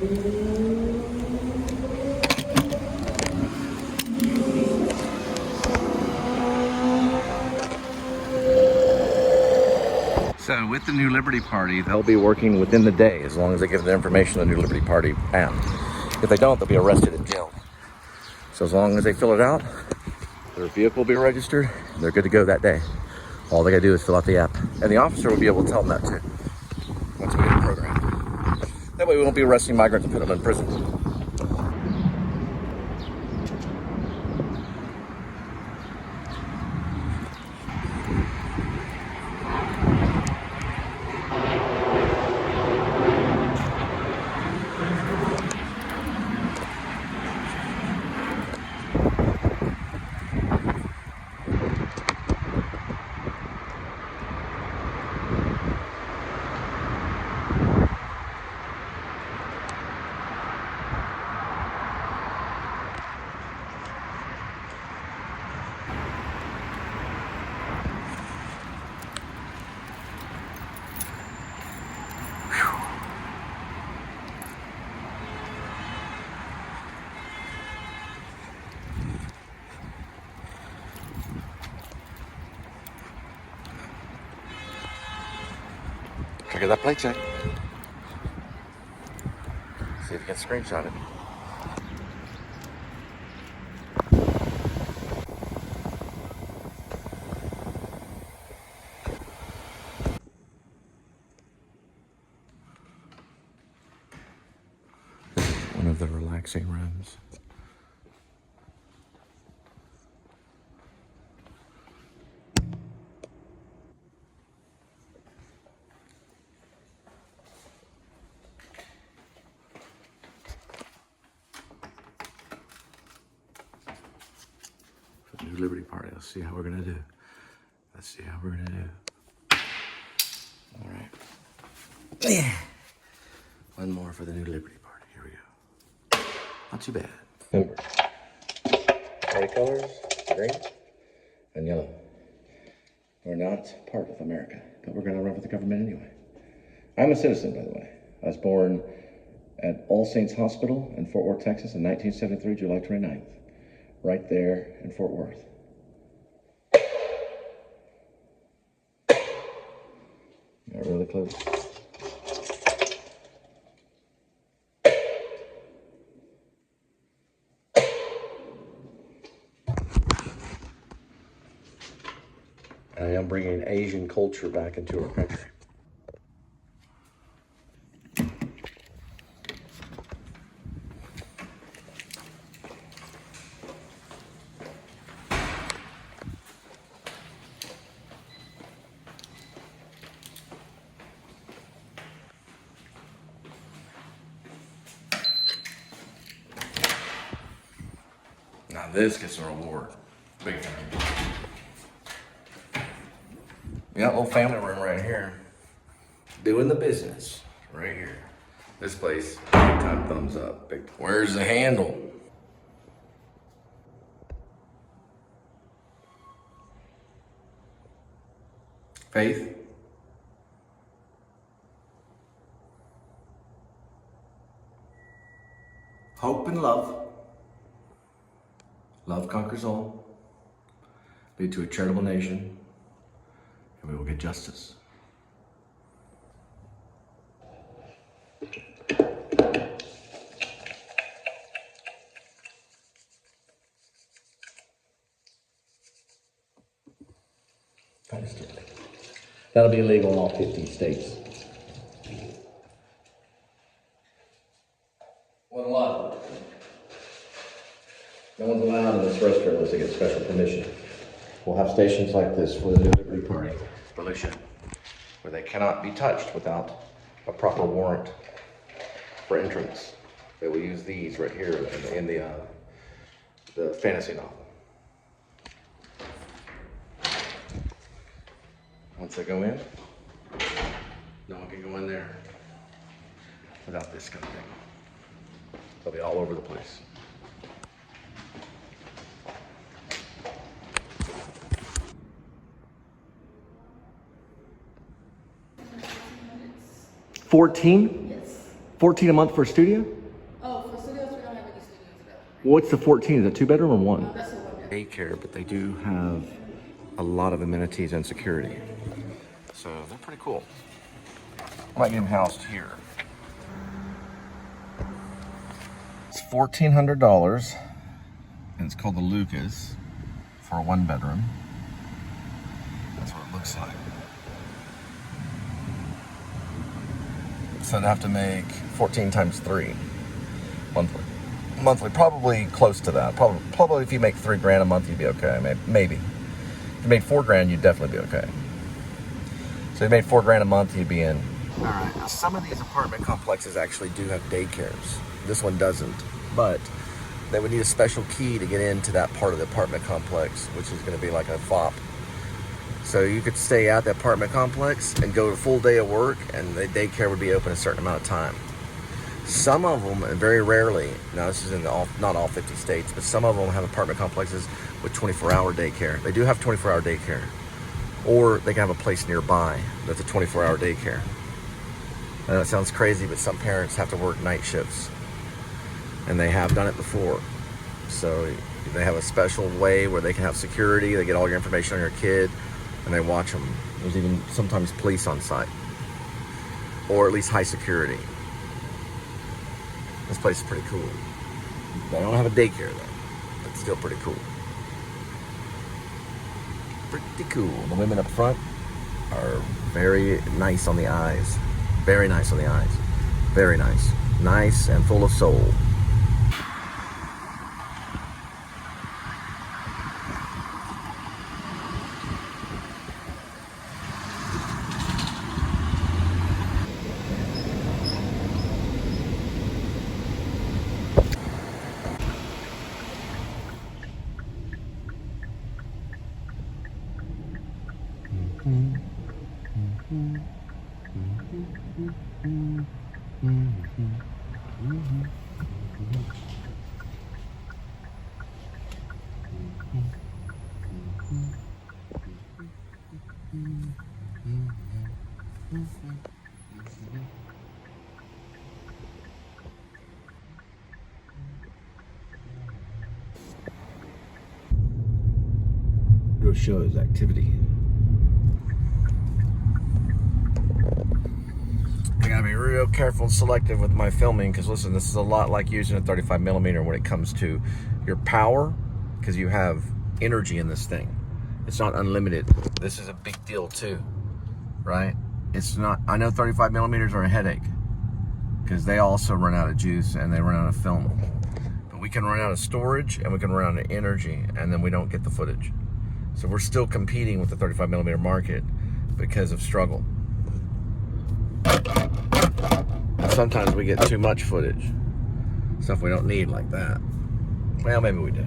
So with the New Liberty Party, they'll be working within the day as long as they give the information to the New Liberty Party band. If they don't, they'll be arrested and jailed. So as long as they fill it out, their vehicle will be registered, and they're good to go that day. All they gotta do is fill out the app. And the officer will be able to tell them that too, once we get the program. That way we won't be arresting migrants and putting them in prison. Look at that plate check. See if you can screenshot it. One of the relaxing rooms. New Liberty Party. Let's see how we're gonna do. Let's see how we're gonna do. All right. Yeah. One more for the New Liberty Party. Here we go. Not too bad. Remember, party colors, green and yellow. We're not part of America, but we're gonna run for the government anyway. I'm a citizen, by the way. I was born at All Saints Hospital in Fort Worth, Texas in 1973, July 29th. Right there in Fort Worth. Got really close. I am bringing Asian culture back into our country. Now this gets a reward, big time. We got a little family room right here. Doing the business, right here. This place, big time thumbs up. Big. Where's the handle? Faith. Hope and love. Love conquers all. Lead to a charitable nation, and we will get justice. That'll be illegal in all 50 states. One lot. No one's allowed in this restaurant unless they get special permission. We'll have stations like this for the New Liberty Party, militia, where they cannot be touched without a proper warrant for entrance. They will use these right here in the fantasy novel. Once they go in, no one can go in there without this kind of thing. They'll be all over the place. $14? Yes. $14 a month for a studio? What's the 14? Is it 2-bedroom or 1? That's a 1-bedroom. Daycare, but they do have a lot of amenities and security. So they're pretty cool. I might get him housed here. It's $1,400, and it's called the Lucas for a 1-bedroom. That's what it looks like. So I'd have to make 14 times 3 monthly. Monthly, probably close to that. Probably if you make $3,000 a month, you'd be okay. Maybe. If you made $4,000, you'd definitely be okay. So if you made $4,000 a month, you'd be in. All right. Now, some of these apartment complexes actually do have daycares. This one doesn't, but they would need a special key to get into that part of the apartment complex, which is going to be like a fob. So you could stay at the apartment complex and go a full day of work, and the daycare would be open a certain amount of time. Some of them, and very rarely, now this is in not all 50 states, but some of them have apartment complexes with 24-hour daycare. They do have 24-hour daycare. Or they can have a place nearby that's a 24-hour daycare. I know it sounds crazy, but some parents have to work night shifts. And they have done it before. So they have a special way where they can have security, they get all your information on your kid, and they watch them. There's even sometimes police on site. Or at least high security. This place is pretty cool. They don't have a daycare though. It's still pretty cool. Pretty cool. The women up front are very nice on the eyes. Very nice on the eyes. Very nice. Nice and full of soul. Go show his activity. I gotta be real careful and selective with my filming, because listen, this is a lot like using a 35mm when it comes to your power, because you have energy in this thing. It's not unlimited. This is a big deal too, right? It's not, I know 35mm are a headache because they also run out of juice and they run out of film. But we can run out of storage and we can run out of energy, and then we don't get the footage. So we're still competing with the 35mm market because of struggle. And sometimes we get too much footage. Stuff we don't need like that. Well, maybe we do.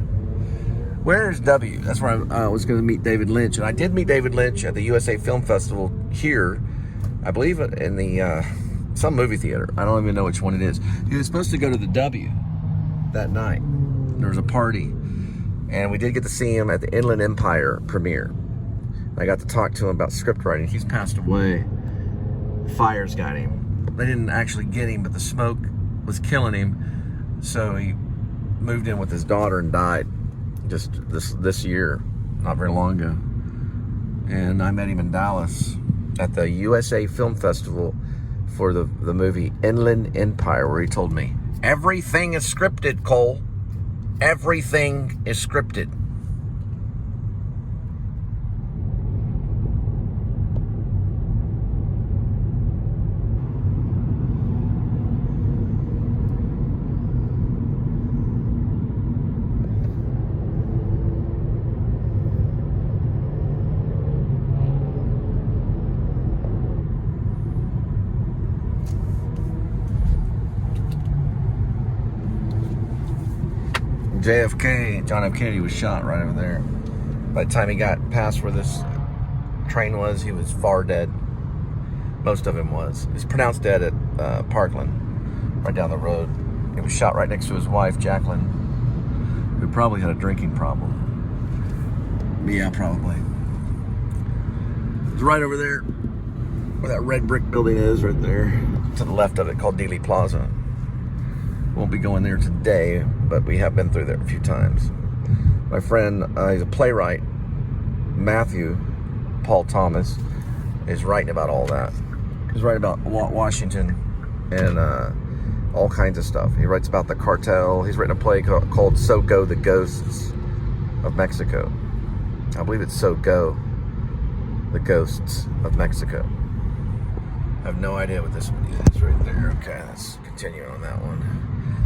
Where's W? That's where I was going to meet David Lynch. And I did meet David Lynch at the USA Film Festival here. I believe in the some movie theater. I don't even know which one it is. He was supposed to go to the W that night. There was a party. And we did get to see him at the Inland Empire premiere. I got to talk to him about script writing. He's passed away. Fires got him. They didn't actually get him, but the smoke was killing him. So he moved in with his daughter and died just this year, not very long ago. And I met him in Dallas at the USA Film Festival for the movie Inland Empire, where he told me, everything is scripted, Cole. Everything is scripted. JFK, John F. Kennedy, was shot right over there. By the time he got past where this train was, he was far dead. Most of him was. He's pronounced dead at Parkland, right down the road. He was shot right next to his wife, Jacqueline, who probably had a drinking problem. Yeah, probably. It's right over there, where that red brick building is, right there, to the left of it, called Dealey Plaza. Won't be going there today, but we have been through there a few times. My friend, he's a playwright, Matthew Paul Thomas, is writing about all that. He's writing about Washington and all kinds of stuff. He writes about the cartel. He's written a play called So Go the Ghosts of Mexico. I believe it's So Go the Ghosts of Mexico. I have no idea what this one is right there. Okay, let's continue on that one.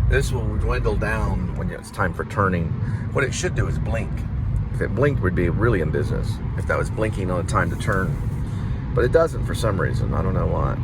This will dwindle down when it's time for turning. What it should do is blink. If it blinked, we'd be really in business. If that was blinking on a time to turn. But it doesn't for some reason. I don't know why.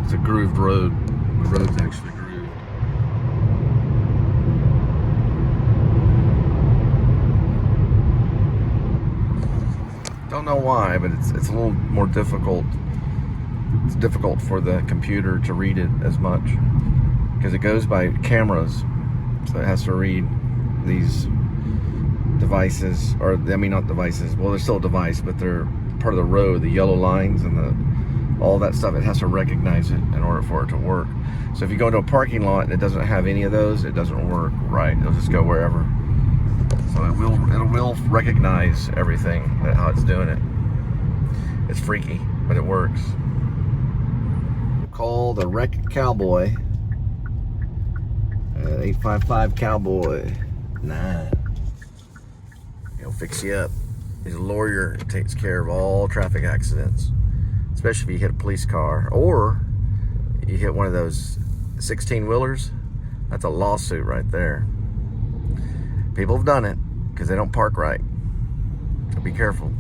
It's a grooved road. The road's actually grooved. Don't know why, but it's a little more difficult. It's difficult for the computer to read it as much because it goes by cameras, so it has to read these devices, or I mean not devices. Well, they're still a device, but they're part of the road, the yellow lines and all that stuff. It has to recognize it in order for it to work. So if you go into a parking lot and it doesn't have any of those, it doesn't work right. It'll just go wherever. So it will recognize everything, how it's doing it. It's freaky, but it works. Call the Wreck Cowboy at 855 Cowboy 9. He'll fix you up. He's a lawyer, takes care of all traffic accidents. Especially if you hit a police car or you hit one of those 16-wheelers. That's a lawsuit right there. People have done it because they don't park right. So be careful.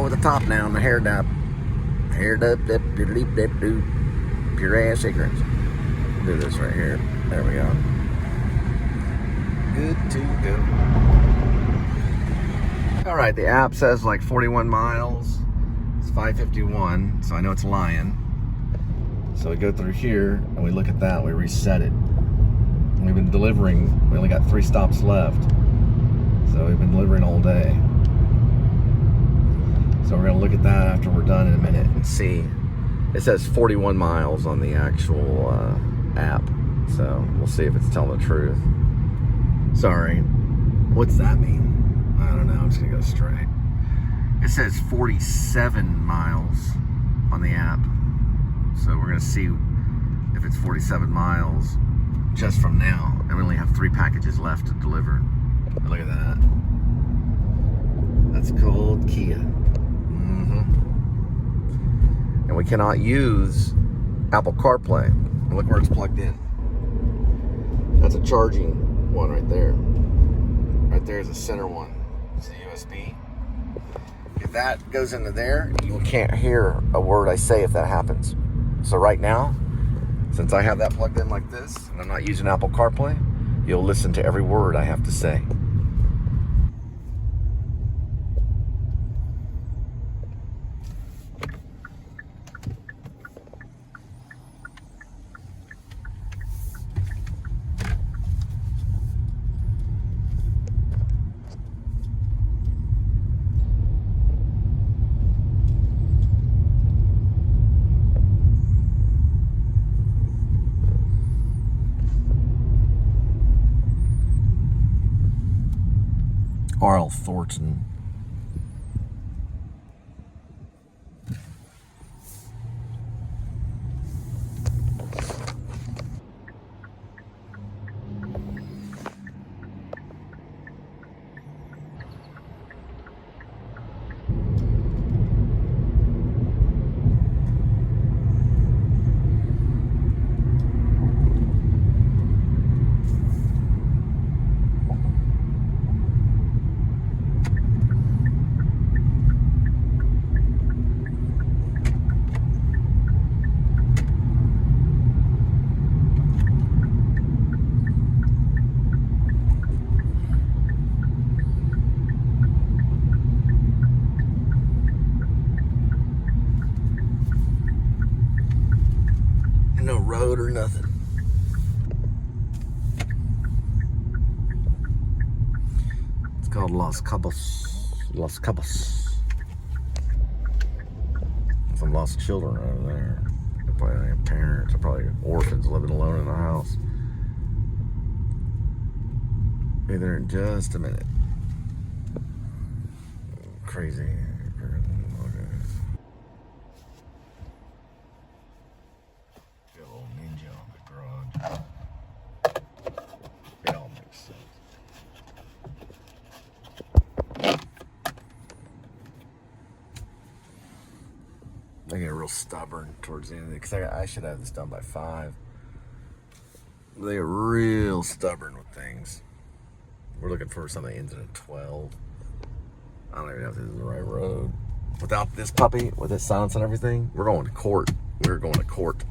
With the top down, the hair dap. Hair dap, dip, doodle dip, doo. Pure ass ignorance. Do this right here. There we go. Good to go. Alright, the app says like 41 miles. It's 5:51, so I know it's lying. So we go through here and we look at that, we reset it. And we've been delivering, we only got 3 stops left. So we've been delivering all day. So we're gonna look at that after we're done in a minute and see. It says 41 miles on the actual app. So we'll see if it's telling the truth. Sorry. What's that mean? I don't know. I'm just gonna go straight. It says 47 miles on the app. So we're gonna see if it's 47 miles just from now. And we only have 3 packages left to deliver. Look at that. That's called Kia. And we cannot use Apple CarPlay. And look where it's plugged in. That's a charging one right there. Right there is a center one. It's a USB. If that goes into there, you can't hear a word I say if that happens. So right now, since I have that plugged in like this, and I'm not using Apple CarPlay, you'll listen to every word I have to say. R.L. Thornton. No road or nothing. It's called Los Cabos. Los Cabos. Some lost children over there. They probably have parents. They're probably orphans living alone in the house. Be there in just a minute. Crazy. It all makes sense. I get real stubborn towards the end of it because I should have this done by 5. They get real stubborn with things. We're looking for something that ends in a 12. I don't even know if this is the right road. Without this puppy, with its silence and everything, we're going to court. We're going to court.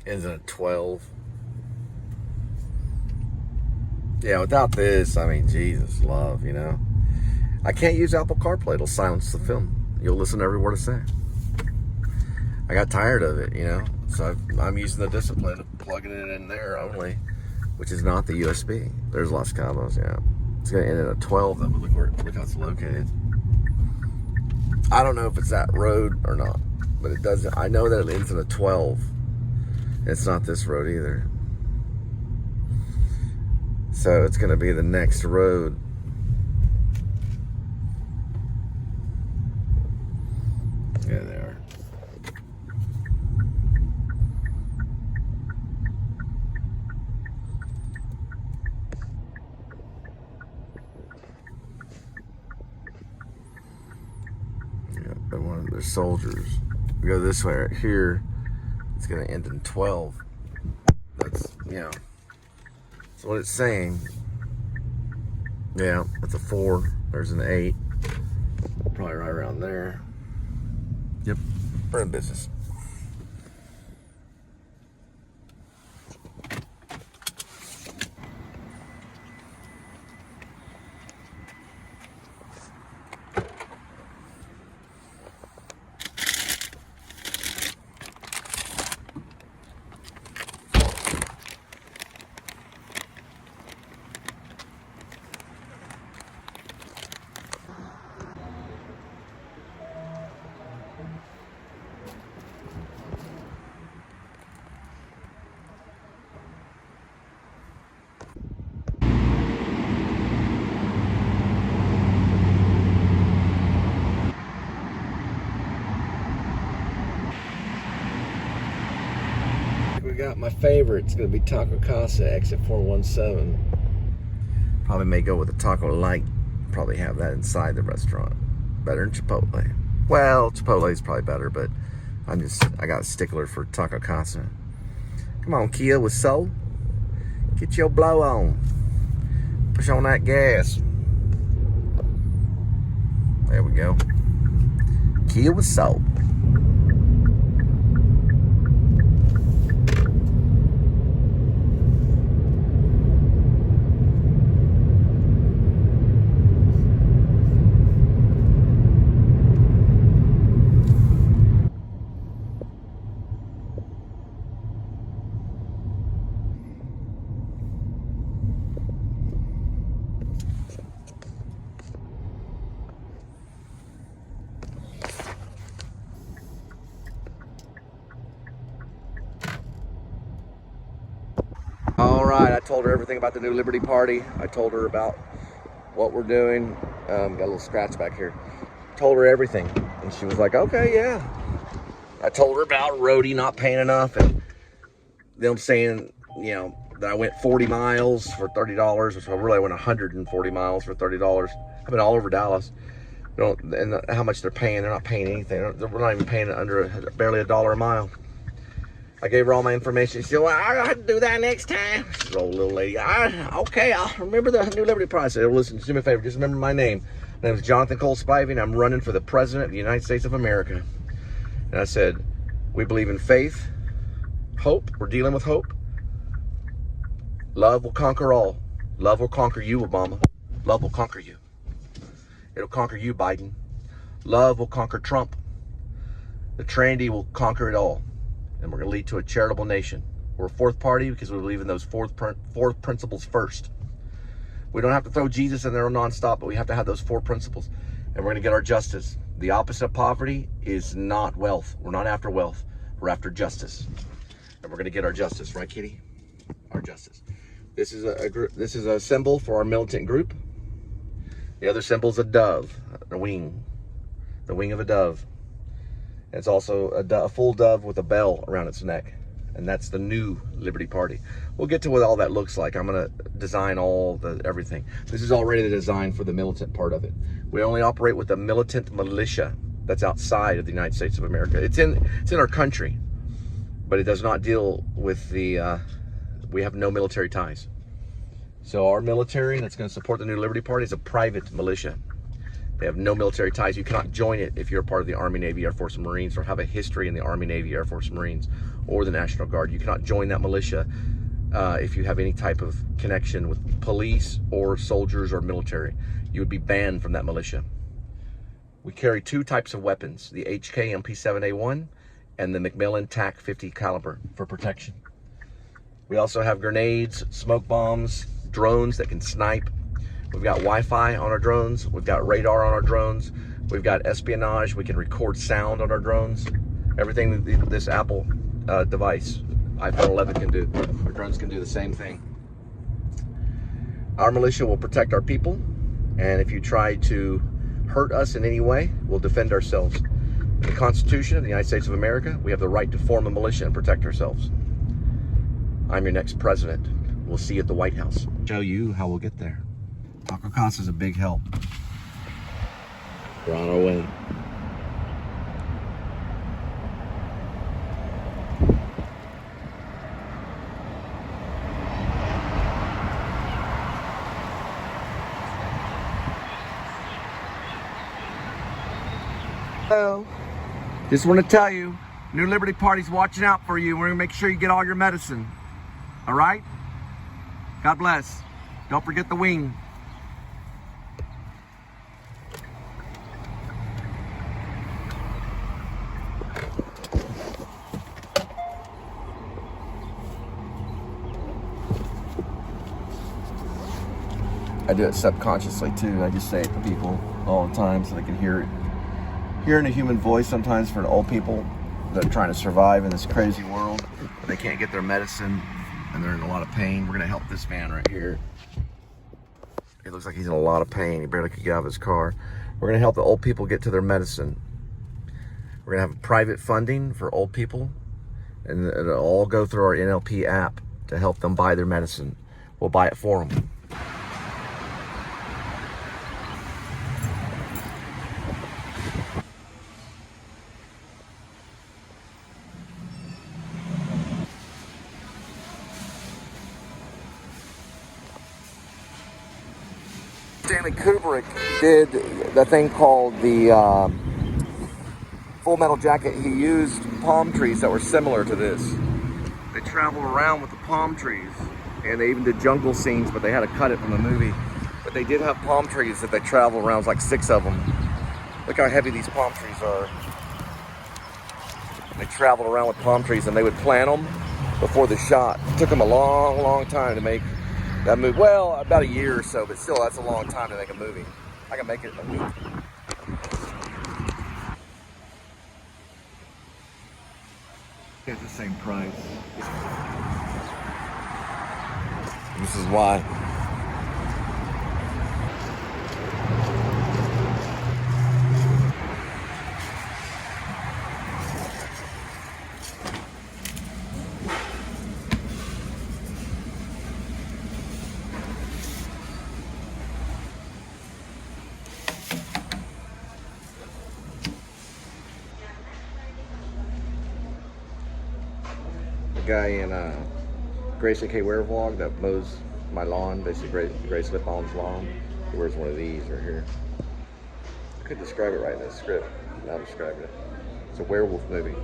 Ends in a 12. Yeah, without this, I mean, Jesus, love, you know. I can't use Apple CarPlay. It'll silence the film. You'll listen to every word I say. I got tired of it, you know. So I'm using the discipline of plugging it in there only, which is not the USB. There's Los Cabos, yeah. It's going to end in a 12, though, but look how it's located. I don't know if it's that road or not, but it doesn't. I know that it ends in a 12. It's not this road either. So it's going to be the next road. Yeah, they are. Yeah, but one of their soldiers. We go this way right here. It's going to end in 12. That's, you know, that's what it's saying. Yeah, that's a 4. There's an 8. Probably right around there. Yep, we're in business. We got my favorite. It's going to be Taco Casa, exit 417. Probably may go with a Taco Light. Probably have that inside the restaurant. Better than Chipotle. Well, Chipotle is probably better, but I got a stickler for Taco Casa. Come on, Kia with soul. Get your blow on. Push on that gas. There we go. Kia with soul. ride. I told her everything about the new Liberty Party. I told her about what we're doing. Got a little scratch back here. Told her everything, and she was like, okay, yeah. I told her about Roadie not paying enough, and them saying, you know, that I went 40 miles for $30, which I really went 140 miles for $30. I've been all over Dallas. And how much they're paying, they're not paying anything. We're not even paying under barely $1 a mile. I gave her all my information. She said, well, I have to do that next time. She's an old little lady. Okay, I'll remember the New Liberty Party. I said, well, listen, do me a favor, just remember my name. My name is Jonathan Cole Spivey, and I'm running for the President of the United States of America. And I said, we believe in faith, hope. We're dealing with hope. Love will conquer all. Love will conquer you, Obama. Love will conquer you. It'll conquer you, Biden. Love will conquer Trump. The Trinity will conquer it all. And we're going to lead to a charitable nation. We're a fourth party because we believe in those four principles first. We don't have to throw Jesus in there nonstop, but we have to have those 4 principles. And we're going to get our justice. The opposite of poverty is not wealth. We're not after wealth. We're after justice. And we're going to get our justice, right, Kitty? Our justice. This is a symbol for our militant group. The other symbol is a dove, a wing, the wing of a dove. It's also a full dove with a bell around its neck, and that's the new Liberty Party. We'll get to what all that looks like. I'm going to design everything. This is already the design for the militant part of it. We only operate with a militant militia that's outside of the United States of America. It's in our country, but it does not deal with the. We have no military ties. So our military that's going to support the new Liberty Party is a private militia. They have no military ties. You cannot join it if you're a part of the Army, Navy, Air Force, and Marines, or have a history in the Army, Navy, Air Force, Marines, or the National Guard. You cannot join that militia if you have any type of connection with police or soldiers or military. You would be banned from that militia. We carry 2 types of weapons, the HK MP7A1 and the Macmillan TAC 50 caliber for protection. We also have grenades, smoke bombs, drones that can snipe. We've got Wi-Fi on our drones. We've got radar on our drones. We've got espionage. We can record sound on our drones. Everything that this Apple device, iPhone 11, can do. Our drones can do the same thing. Our militia will protect our people, and if you try to hurt us in any way, we'll defend ourselves. In the Constitution of the United States of America, we have the right to form a militia and protect ourselves. I'm your next president. We'll see you at the White House. Show you how we'll get there. Taco Casa's a big help. We're on our way. Hello. Just want to tell you, New Liberty Party's watching out for you. We're going to make sure you get all your medicine. All right? God bless. Don't forget the wing. I do it subconsciously too. I just say it to people all the time so they can hear it. Hearing a human voice sometimes for old people that are trying to survive in this crazy world, but they can't get their medicine and they're in a lot of pain. We're gonna help this man right here. He looks like he's in a lot of pain. He barely could get out of his car. We're gonna help the old people get to their medicine. We're gonna have private funding for old people, and it'll all go through our NLP app to help them buy their medicine. We'll buy it for them. Stanley Kubrick did the thing called the Full Metal Jacket. He used palm trees that were similar to this. They traveled around with the palm trees, and they even did jungle scenes, but they had to cut it from the movie. But they did have palm trees that they traveled around. It was like 6 of them. Look how heavy these palm trees are. They traveled around with palm trees, and they would plant them before the shot. It took them a long, long time to make that movie. Well, about a year or so, but still, that's a long time to make a movie. I can make it in a week. It's the same price. This is why. The guy in Grayson K. Ware vlog that mows my lawn, basically Grace Lip-On's lawn, he wears one of these right here. I couldn't describe it right in the script. Now I'm describing it. It's a werewolf movie.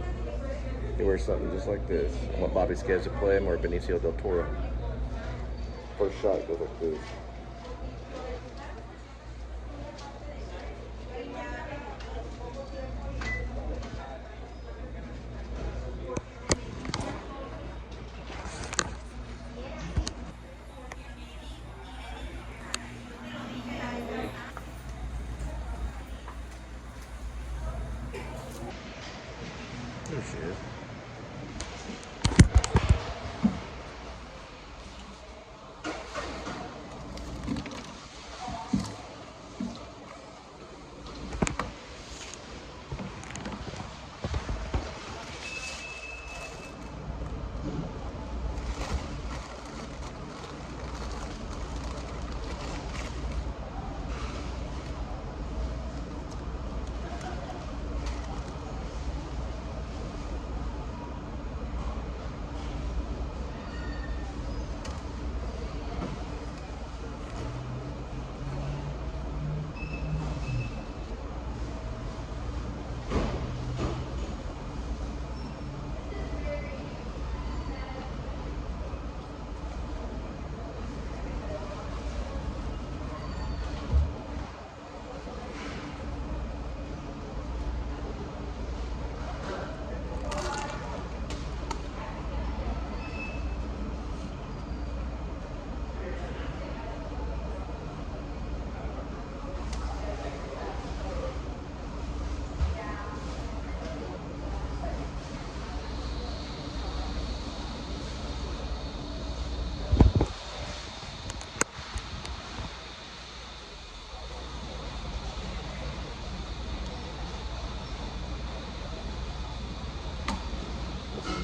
He wears something just like this. I want Bobby Skids to play him or Benicio del Toro. First shot goes like this. There she is.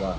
Wow.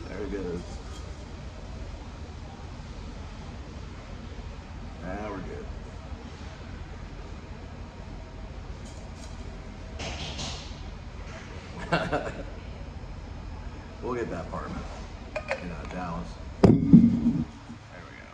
There it goes. Now we're good. We'll get that part. Dallas. There we go.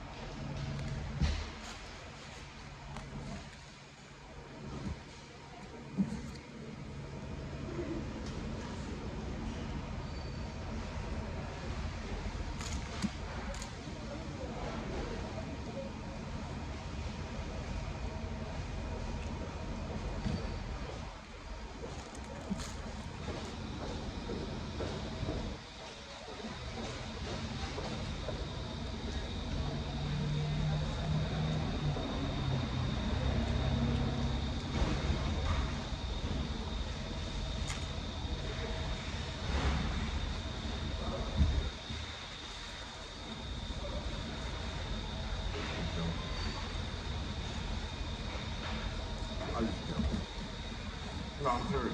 concert.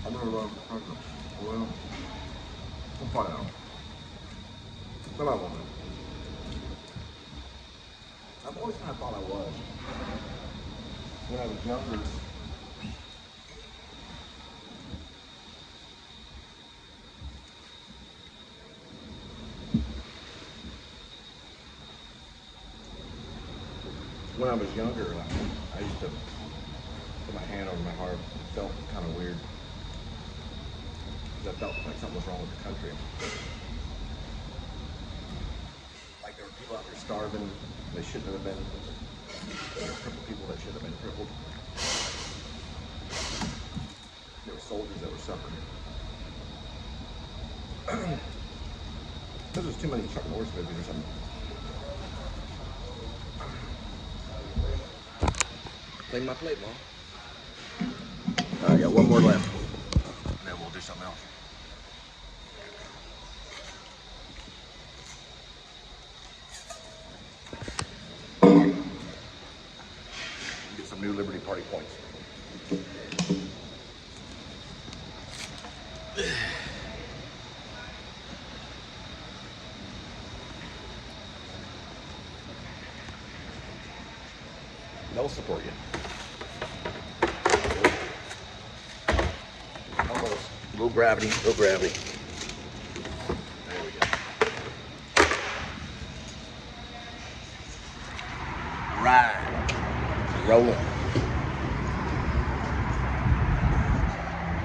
I never loved the concert. Well, we'll find out. But I won't. I've always kind of thought I was. When I was younger, I used to put my hand over my heart. It felt kind of weird. Because I felt like something was wrong with the country. Like there were people out there starving. They shouldn't have been. There were crippled people that should have been crippled. There were soldiers that were suffering. Because there's too many Chuck Norris movies or something. Clean my plate, Mom. I got one more left. And then we'll do something else. Get some new Liberty Party points. They'll support you. Almost. Low gravity, low gravity. There we go. All right. Rolling.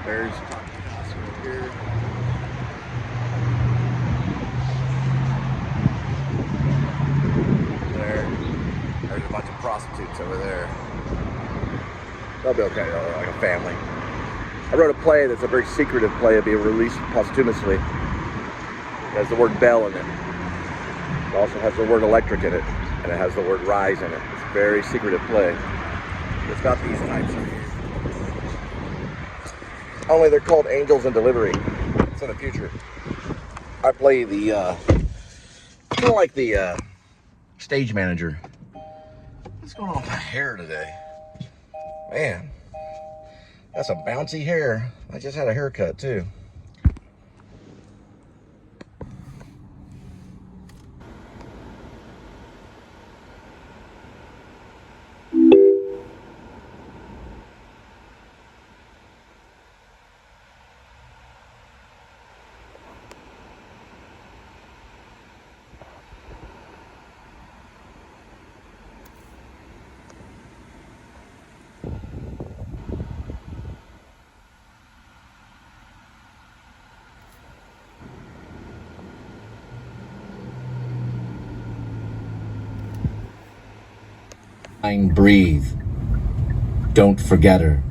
There's right here. There's a bunch of prostitutes over there. They'll be okay, though, like a family. I wrote a play that's a very secretive play. It'll be released posthumously. It has the word bell in it. It also has the word electric in it. And it has the word rise in it. It's a very secretive play. It's got these types of here. Only they're called Angels in Delivery. It's in the future. I play the, kind of like the stage manager. What's going on with my hair today? Man, that's some bouncy hair. I just had a haircut too. Breathe. Don't forget her.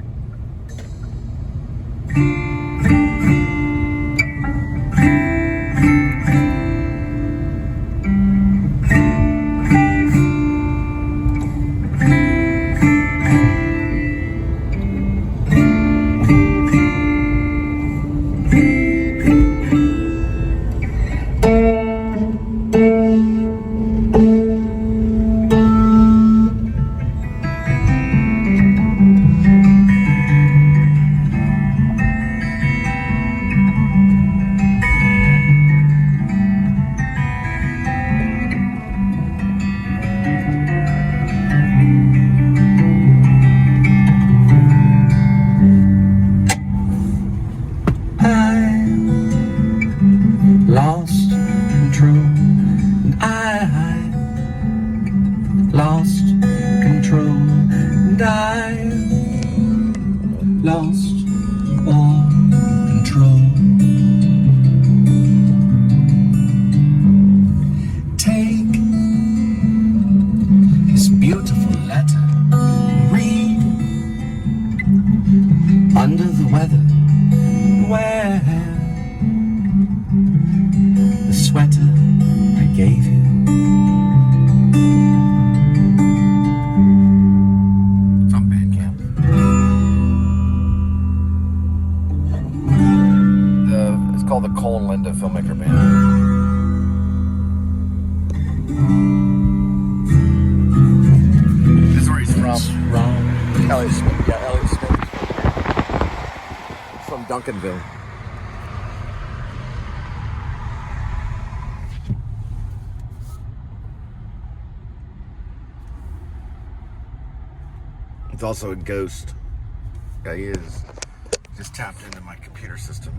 The Cole and Linda Filmmaker Band. This is where he's from. Elliott Smith. Yeah, Elliott Smith. from Duncanville. It's also a ghost. Yeah, he is. Just tapped into my computer system.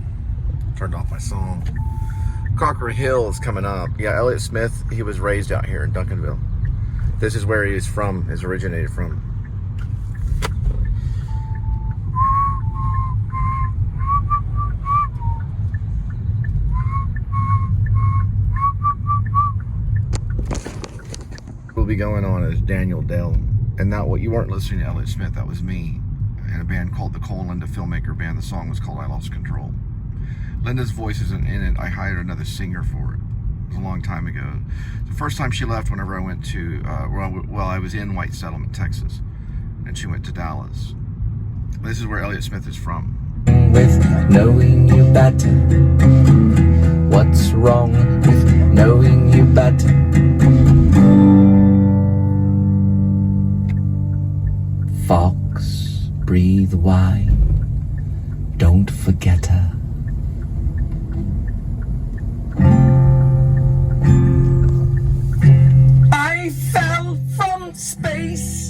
Turned off my song. Cocker Hill is coming up. Yeah, Elliott Smith, he was raised out here in Duncanville. This is where he is from, is originated from. We'll be going on as Daniel Dell. And that what you weren't listening to Elliott Smith, that was me in a band called TheColeandLindaFilmmakerBand. The song was called I Lost Control. Linda's voice isn't in it. I hired another singer for it. It was a long time ago. The first time she left, whenever I went to, I was in White Settlement, Texas, and she went to Dallas. This is where Elliott Smith is from. With knowing you better, what's wrong with knowing you better? Fox, breathe wine, don't forget her. I fell from space.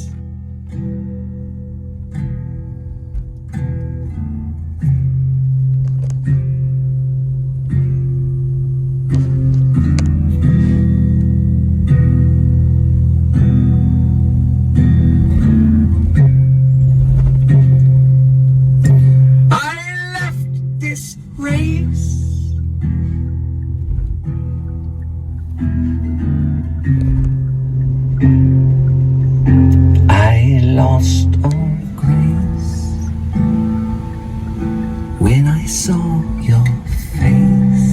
I lost all grace when I saw your face.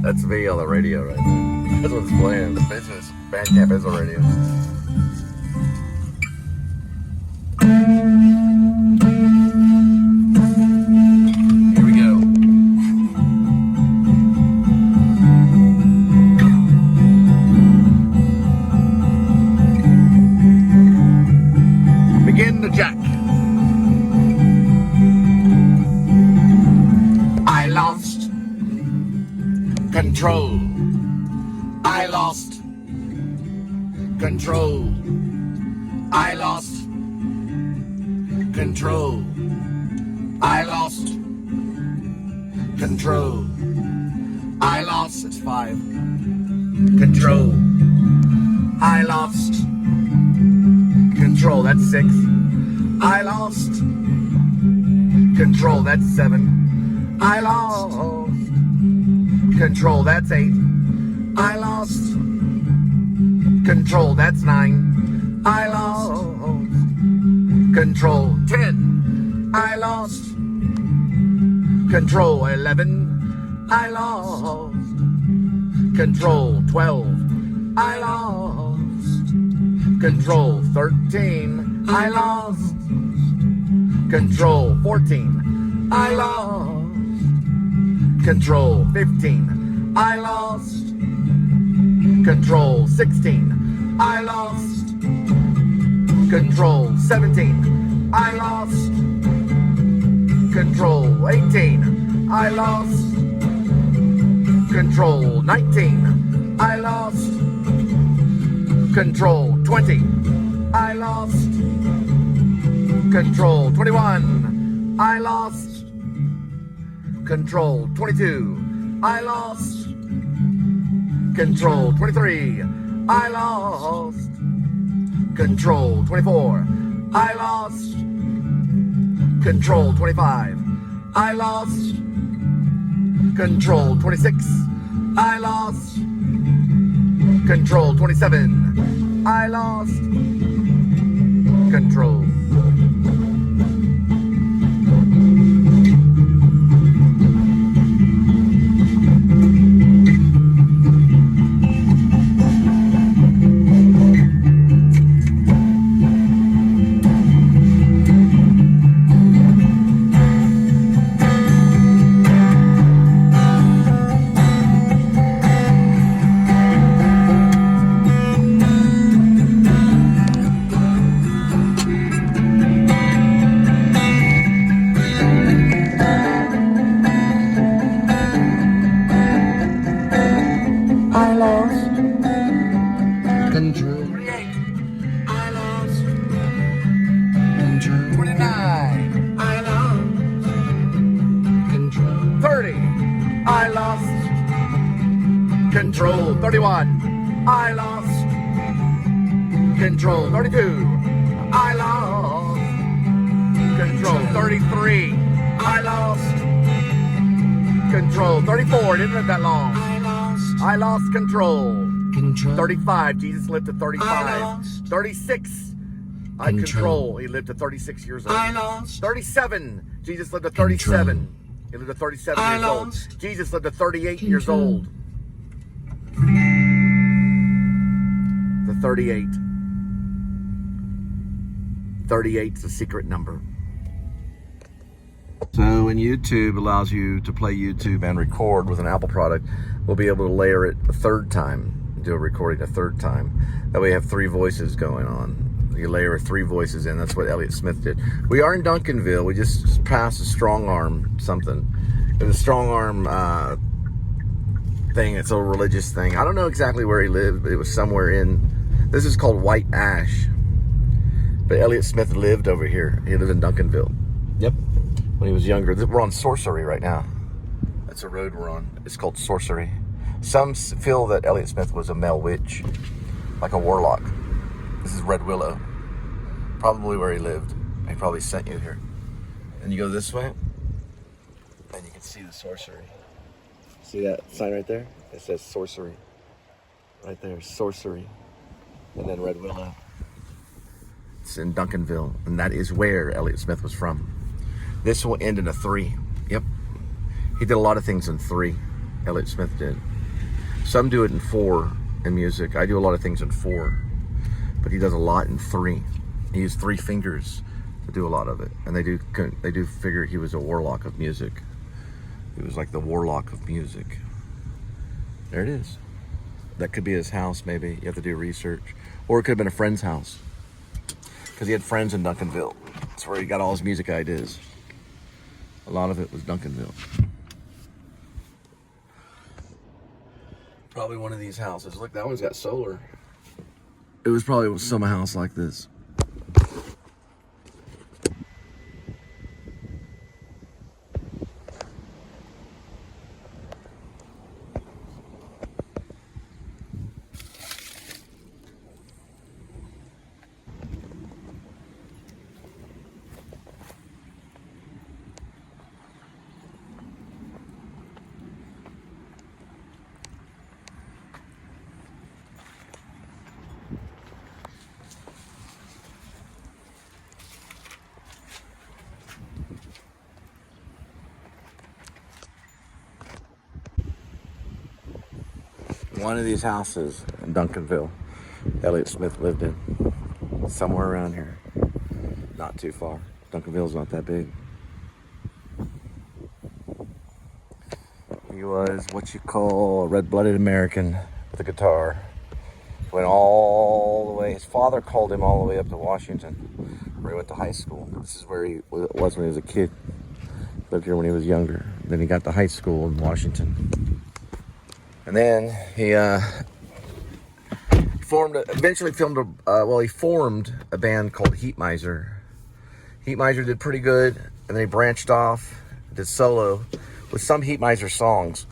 That's me on the radio right there. That's what's playing. The business. Bandcamp is on radio. Here we go. Begin the jack. I lost control. I lost control. I lost control. I lost control. I lost. It's 5. Control. I lost control. That's 6. I lost control. That's 7. I lost control. That's 8. I lost control. That's 9. I lost control. 10. I lost control. 11. I lost control. 12. I lost control. 13. I lost control. 14. I lost control. 15. I lost control. 16. I lost control. 17. I lost control. 18. I lost control. 19. I lost control. 20. I lost control. 21. I lost control. 22. I lost control. 23. I lost control. 24. I lost control. 25. I lost control. 26. I lost control. 27. I lost control. I lost control. 31. I lost control. 32. I lost control. 33. I lost control. 34. It didn't live that long. I lost control. 35. Jesus lived to 35. 36. I control. He lived to 36 years old. 37. Jesus lived to 37. He lived to 37 years old. Jesus lived to 38 years old. The 38. 38's a secret number. So when YouTube allows you to play YouTube and record with an Apple product, we'll be able to layer it a third time, do a recording a third time. That way you have 3 voices going on. You layer 3 voices in. That's what Elliott Smith did. We are in Duncanville. We just passed a strong arm something. It was a strong arm thing. It's a religious thing. I don't know exactly where he lived, but it was somewhere in, this is called White Ash. But Elliott Smith lived over here. He lived in Duncanville. Yep. When he was younger. We're on Sorcery right now. That's a road we're on. It's called Sorcery. Some feel that Elliott Smith was a male witch, like a warlock. This is Red Willow. Probably where he lived. He probably sent you here. And you go this way, and you can see the Sorcery. See that sign right there? It says Sorcery. Right there, Sorcery. And then Red Willow. It's in Duncanville, and that is where Elliott Smith was from. This will end in a 3. Yep. He did a lot of things in 3. Elliott Smith did. Some do it in 4 in music. I do a lot of things in 4. But he does a lot in 3. He used 3 fingers to do a lot of it. And they do figure he was a warlock of music. He was like the warlock of music. There it is. That could be his house, maybe. You have to do research. Or it could have been a friend's house. Because he had friends in Duncanville. That's where he got all his music ideas. A lot of it was Duncanville. Probably one of these houses. Look, that one's got solar. It was probably some house like this. One of these houses in Duncanville, Elliott Smith lived in. Somewhere around here. Not too far. Duncanville's not that big. He was what you call a red-blooded American with a guitar. Went all the way. His father called him all the way up to Washington, where he went to high school. This is where he was when he was a kid. Lived here when he was younger. Then he got to high school in Washington. And then he formed a band called Heat Miser. Heat Miser did pretty good, and then he branched off, did solo with some Heat Miser songs.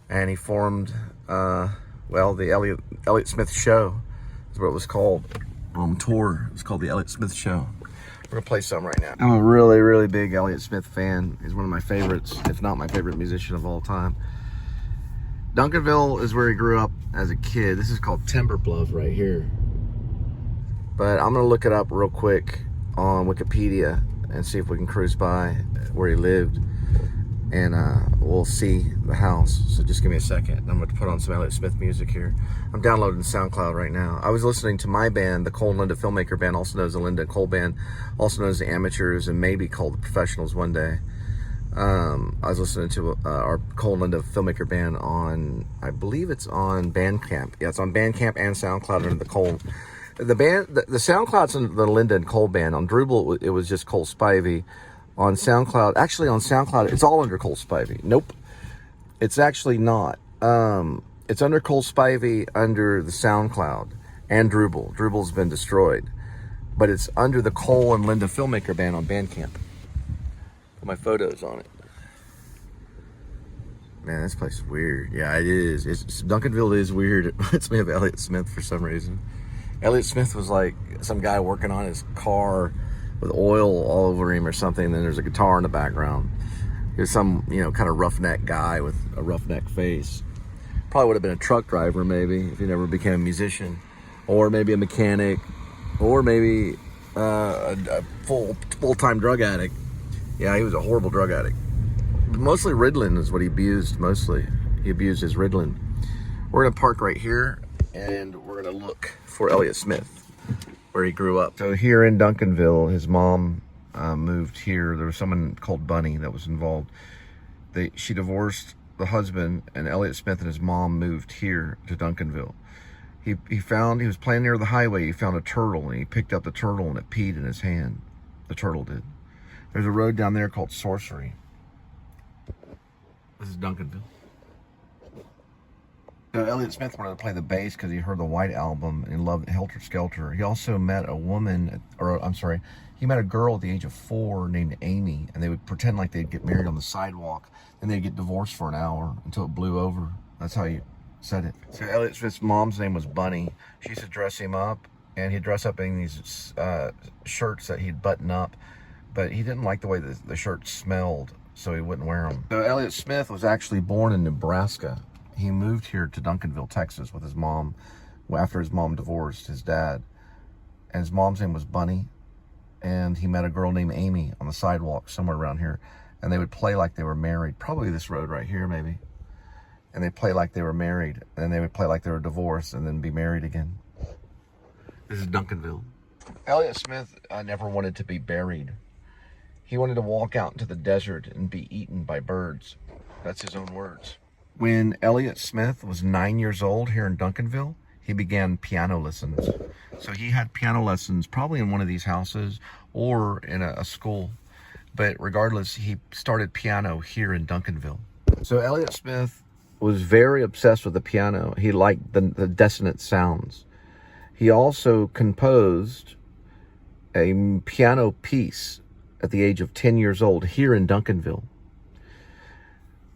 And he formed, the Elliott Smith Show is what it was called. Tour. It was called the Elliott Smith Show. We're gonna play some right now. I'm a really, really big Elliott Smith fan. He's one of my favorites, if not my favorite musician of all time. Duncanville is where he grew up as a kid. This is called Timber Bluff right here. But I'm gonna look it up real quick on Wikipedia and see if we can cruise by where he lived. And we'll see the house. So just give me a second. I'm gonna put on some Elliott Smith music here. I'm downloading SoundCloud right now. I was listening to my band, the Cole and Linda Filmmaker Band, also known as the Linda and Cole Band, also known as the Amateurs, and maybe called the Professionals one day. I was listening to our Cole and Linda Filmmaker Band on, I believe it's on Bandcamp. Yeah, it's on Bandcamp and SoundCloud under the Cole. The SoundCloud's in the Linda and Cole Band. On Drooble, it was just Cole Spivey. On SoundCloud, actually on SoundCloud, it's all under Cole Spivey. Nope, it's actually not. It's under Cole Spivey under the SoundCloud and Drooble. Drooble's been destroyed, but it's under the Cole and Linda Filmmaker Band on Bandcamp. Put my photos on it. Man, this place is weird. Yeah, it is. Duncanville is weird. It reminds me of Elliott Smith for some reason. Elliott Smith was like some guy working on his car with oil all over him or something. And then there's a guitar in the background. He was some, kind of roughneck guy with a roughneck face. Probably would have been a truck driver maybe if he never became a musician, or maybe a mechanic, or maybe a full-time drug addict. Yeah, he was a horrible drug addict. Mostly Ritalin is what he abused. Mostly he abused his Ritalin. We're gonna park right here and we're gonna look for Elliott Smith, where he grew up. So here in Duncanville, his mom moved here. There was someone called Bunny that was involved. She divorced the husband, and Elliott Smith and his mom moved here to Duncanville. He was playing near the highway. He found a turtle, and he picked up the turtle, and it peed in his hand. The turtle did. There's a road down there called Sorcery. This is Duncanville. So Elliott Smith wanted to play the bass because he heard the White Album and he loved Helter Skelter. He also met he met a girl at the age of 4 named Amy, and they would pretend like they'd get married on the sidewalk, and they'd get divorced for an hour until it blew over. That's how he said it. So Elliott Smith's mom's name was Bunny. She used to dress him up, and he'd dress up in these shirts that he'd button up, but he didn't like the way the shirts smelled, so he wouldn't wear them. So Elliott Smith was actually born in Nebraska. He moved here to Duncanville, Texas with his mom after his mom divorced his dad. And his mom's name was Bunny. And he met a girl named Amy on the sidewalk somewhere around here. And they would play like they were married. Probably this road right here, maybe. And they'd play like they were married. And then they would play like they were divorced and then be married again. This is Duncanville. Elliott Smith never wanted to be buried. He wanted to walk out into the desert and be eaten by birds. That's his own words. When Elliott Smith was 9 years old here in Duncanville, he began piano lessons. So he had piano lessons probably in one of these houses or in a school. But regardless, he started piano here in Duncanville. So Elliott Smith was very obsessed with the piano. He liked the dissonant sounds. He also composed a piano piece at the age of 10 years old here in Duncanville.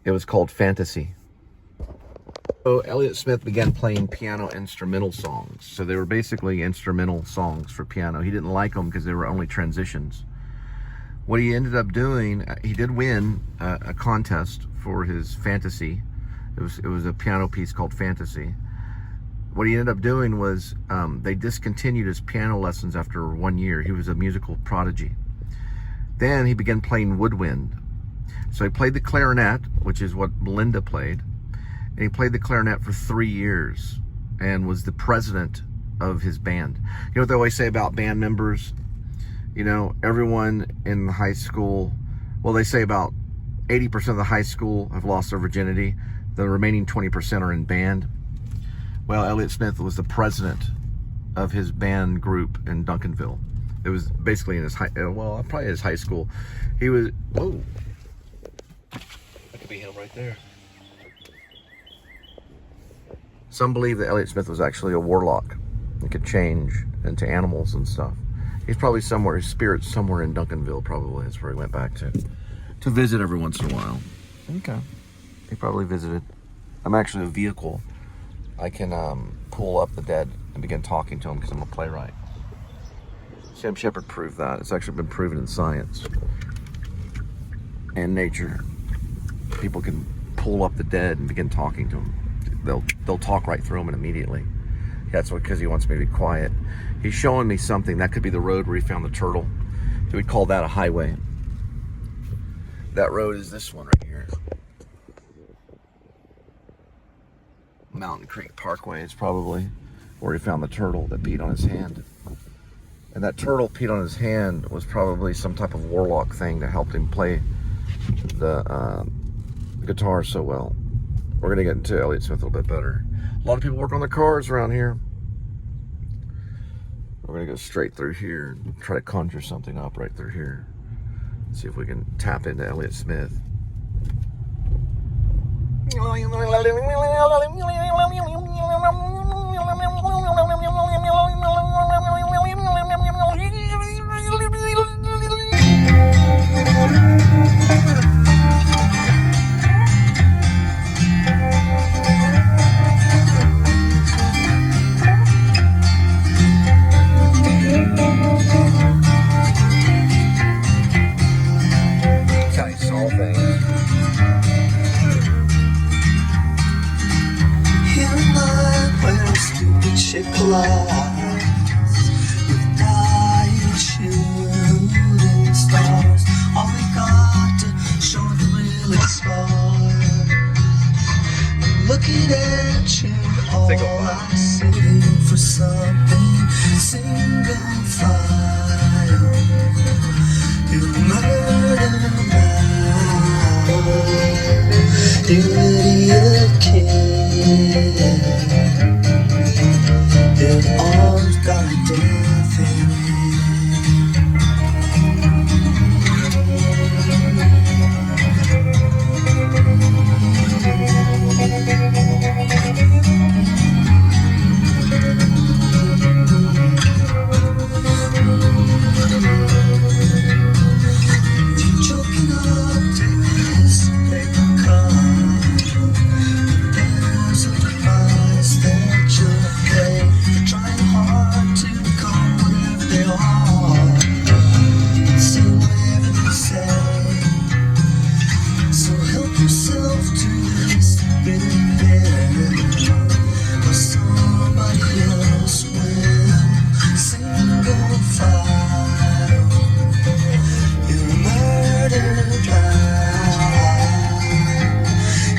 It was called Fantasy. So Elliott Smith began playing piano instrumental songs. So they were basically instrumental songs for piano. He didn't like them because they were only transitions. What he ended up doing, he did win a contest for his Fantasy. It was a piano piece called Fantasy. What he ended up doing was they discontinued his piano lessons after 1 year. He was a musical prodigy. Then he began playing woodwind. So he played the clarinet, which is what Linda played. And he played the clarinet for 3 years and was the president of his band. You know what they always say about band members? Everyone in high school, well, they say about 80% of the high school have lost their virginity. The remaining 20% are in band. Well, Elliott Smith was the president of his band group in Duncanville. It was basically in his probably his high school. He was, whoa. That could be him right there. Some believe that Elliott Smith was actually a warlock. He could change into animals and stuff. He's probably somewhere, his spirit's somewhere in Duncanville, probably. That's where he went back to visit every once in a while. Okay. He probably visited. I'm actually a vehicle. I can pull up the dead and begin talking to him because I'm a playwright. Sam Shepard proved that. It's actually been proven in science and nature. People can pull up the dead and begin talking to them. They'll talk right through them and immediately. That's because he wants me to be quiet. He's showing me something. That could be the road where he found the turtle. So we'd call that a highway. That road is this one right here. Mountain Creek Parkway is probably where he found the turtle that peed on his hand. And that turtle peed on his hand was probably some type of warlock thing that helped him play the guitar so well. We're going to get into Elliott Smith a little bit better. A lot of people work on their cars around here. We're going to go straight through here and try to conjure something up right through here. See if we can tap into Elliott Smith. lights with dying shooting stars. All we got to show the real spark. Looking at you, all I see for something single file. You murder mine, you idiot kid. Your arms got a death in choking up to this paper cup. There's a price that you'll pay for trying hard to become whatever they are. Say whatever they say. So help yourself to this bitter pill, or somebody else will. Single file, you murdered mine,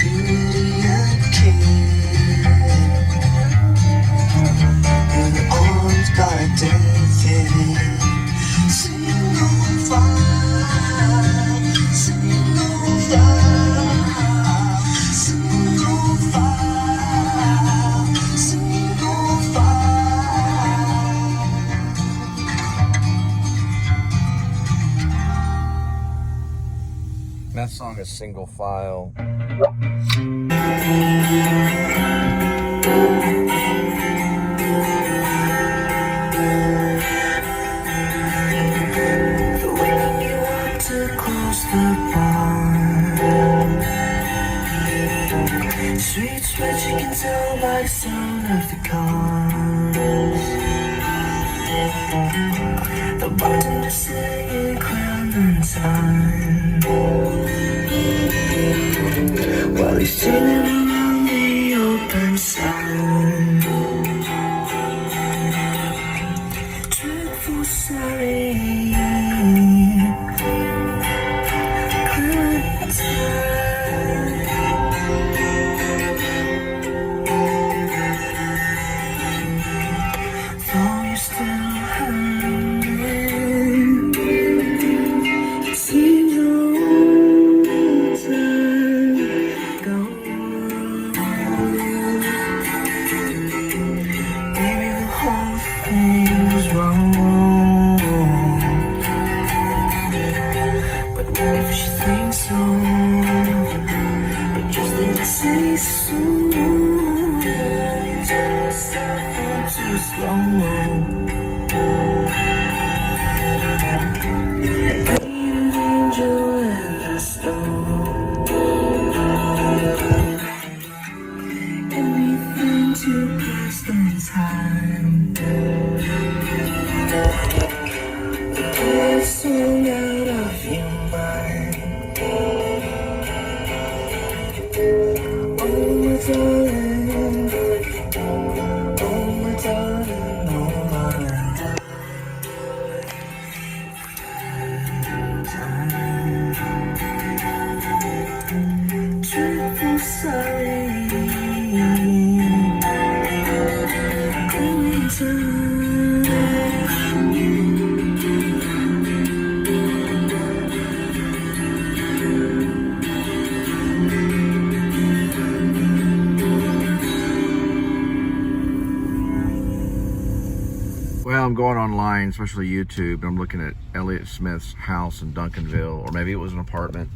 you idiot kid. Your arms got a death in it. Single file, single file, single file, single file. That song is Single File. The waking you up to close the bar. Streets red, you can tell by the sound of the cars. The bartender singing Crown in time, while he's singing around the open side. Dreadful sorry, Clementine. Though you're still hungry, it seems a long time ago. Maybe the whole thing was wrong, but if she thinks so, but just didn't say so. Turn yourself into slow-mo. An angel in the storm. Anything to pass the time. Get sung out of your mind. Oh my darling, oh my darling, oh my darling. Dreadful sorry, Clementine. Well, I'm going online, especially YouTube, and I'm looking at Elliott Smith's house in Duncanville, or maybe it was an apartment.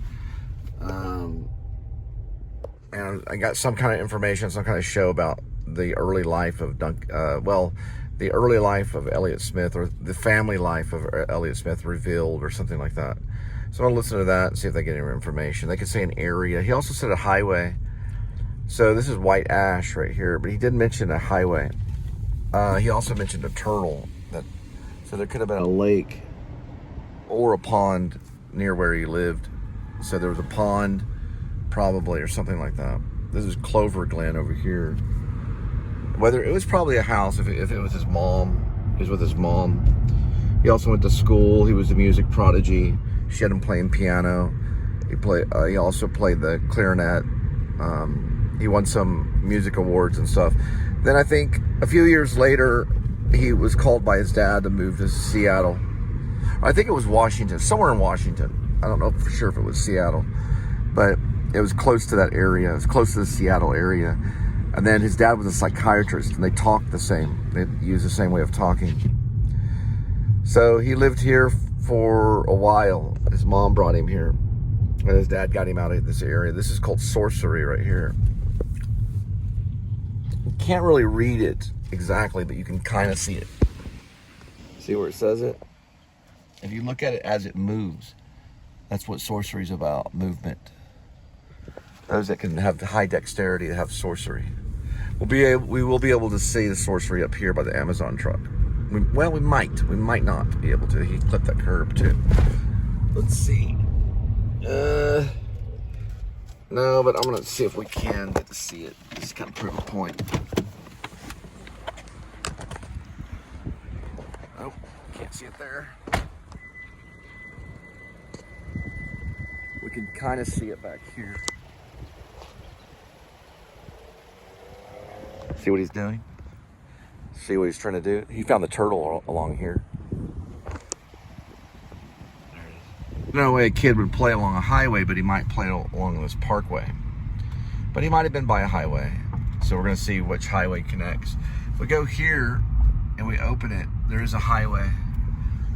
And I got some kind of information, some kind of show about the early life of the early life of Elliott Smith, or the family life of Elliott Smith revealed, or something like that. So I'll listen to that and see if they get any information. They could say an area. He also said a highway. So this is White Ash right here, but he did mention a highway. He also mentioned a turtle. So there could have been a lake or a pond near where he lived. So there was a pond, probably, or something like that. This is Clover Glen over here. Whether it was probably a house, if it was his mom, he was with his mom. He also went to school. He was a music prodigy. She had him playing piano. He also played the clarinet. He won some music awards and stuff. Then I think a few years later, he was called by his dad to move to Seattle. I think it was Washington, somewhere in Washington. I don't know for sure if it was Seattle, but it was close to that area. It was close to the Seattle area. And then his dad was a psychiatrist, and they talked the same. They used the same way of talking. So he lived here for a while. His mom brought him here, and his dad got him out of this area. This is called Sorcery right here. You can't really read it exactly, but you can kind of see it. See where it says it? If you look at it as it moves, that's what sorcery is about, movement. Those that can have high dexterity have sorcery. We will be able to see the sorcery up here by the Amazon truck. We might not be able to. He clipped that curb too. Let's see. No, but I'm gonna see if we can get to see it. Just kind of prove a point. Oh, can't see it there. We can kind of see it back here. See what he's doing? See what he's trying to do? He found the turtle along here. There it is. No way a kid would play along a highway, but he might play along this parkway. But he might have been by a highway. So we're gonna see which highway connects. If we go here and we open it, there is a highway.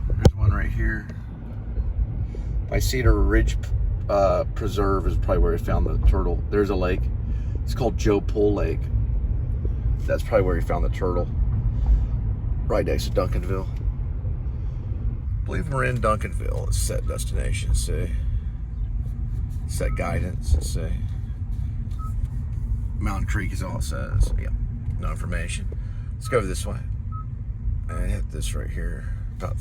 There's one right here. By Cedar Ridge Preserve is probably where he found the turtle. There's a lake. It's called Joe Pool Lake. That's probably where he found the turtle. Right next to Duncanville. I believe we're in Duncanville. It's set destination, see? Set guidance, see? Mountain Creek is all it says. Yep, no information. Let's go this way. And hit this right here. About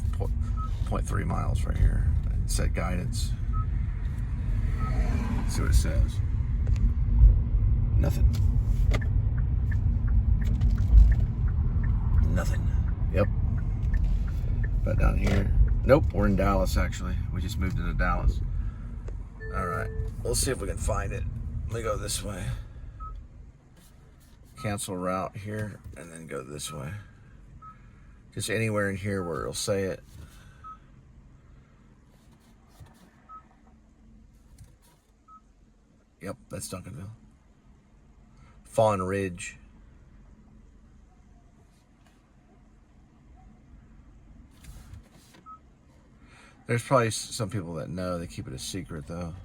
0.3 miles right here. Set guidance. See what it says. Nothing. Nothing. Yep. But down here. Nope, we're in Dallas actually. We just moved into Dallas. Alright. We'll see if we can find it. Let me go this way. Cancel route here and then go this way. Just anywhere in here where it'll say it. Yep, that's Duncanville. Fawn Ridge. There's probably some people that know. They keep it a secret, though.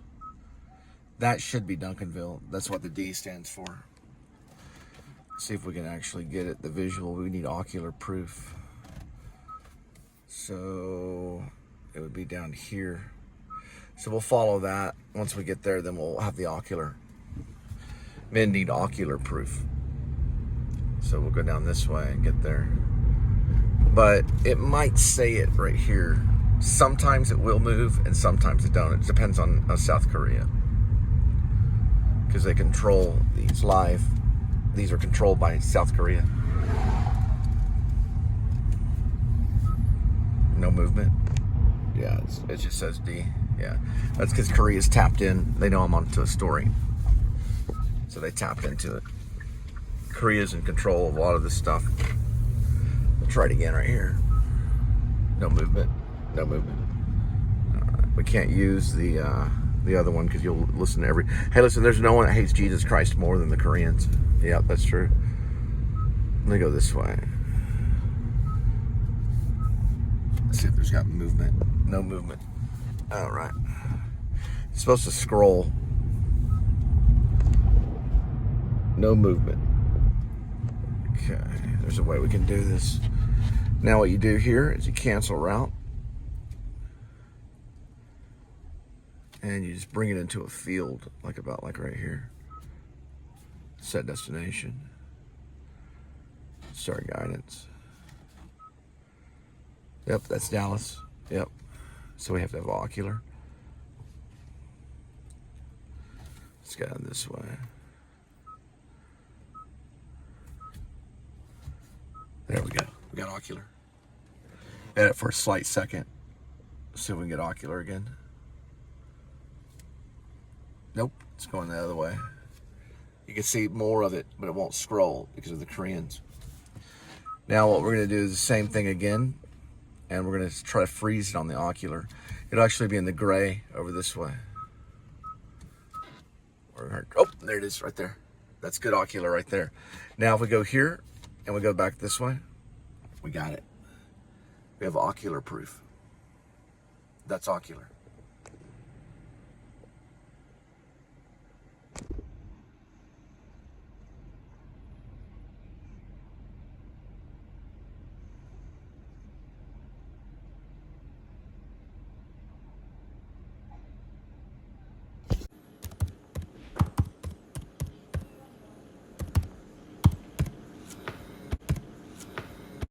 That should be Duncanville. That's what the D stands for. Let's see if we can actually get it. The visual, we need ocular proof. So it would be down here. So we'll follow that. Once we get there, then we'll have the ocular. Men need ocular proof. So we'll go down this way and get there. But it might say it right here. Sometimes it will move and sometimes it don't. It depends on South Korea. Because they control these live. These are controlled by South Korea. No movement. Yeah, it just says D. Yeah, that's because Korea's tapped in. They know I'm onto a story. So they tapped into it. Korea's in control of a lot of this stuff. We'll try it again right here. No movement. No movement. All right. We can't use the other one because you'll listen to every... Hey, listen, there's no one that hates Jesus Christ more than the Koreans. Yeah, that's true. Let me go this way. Let's see if there's got movement. No movement. All right. You're supposed to scroll. No movement. Okay, there's a way we can do this. Now what you do here is you cancel route. And you just bring it into a field, like right here. Set destination. Start guidance. Yep, that's Dallas. Yep. So we have to have ocular. Let's go this way. ocular. Edit for a slight second. See if we can get ocular again. Nope, it's going the other way. You can see more of it, but it won't scroll because of the Koreans. Now what we're going to do is the same thing again, and we're going to try to freeze it on the ocular. It'll actually be in the gray over this way. Oh, there it is right there. That's good ocular right there. Now if we go here and we go back this way, we got it. We have ocular proof. That's ocular.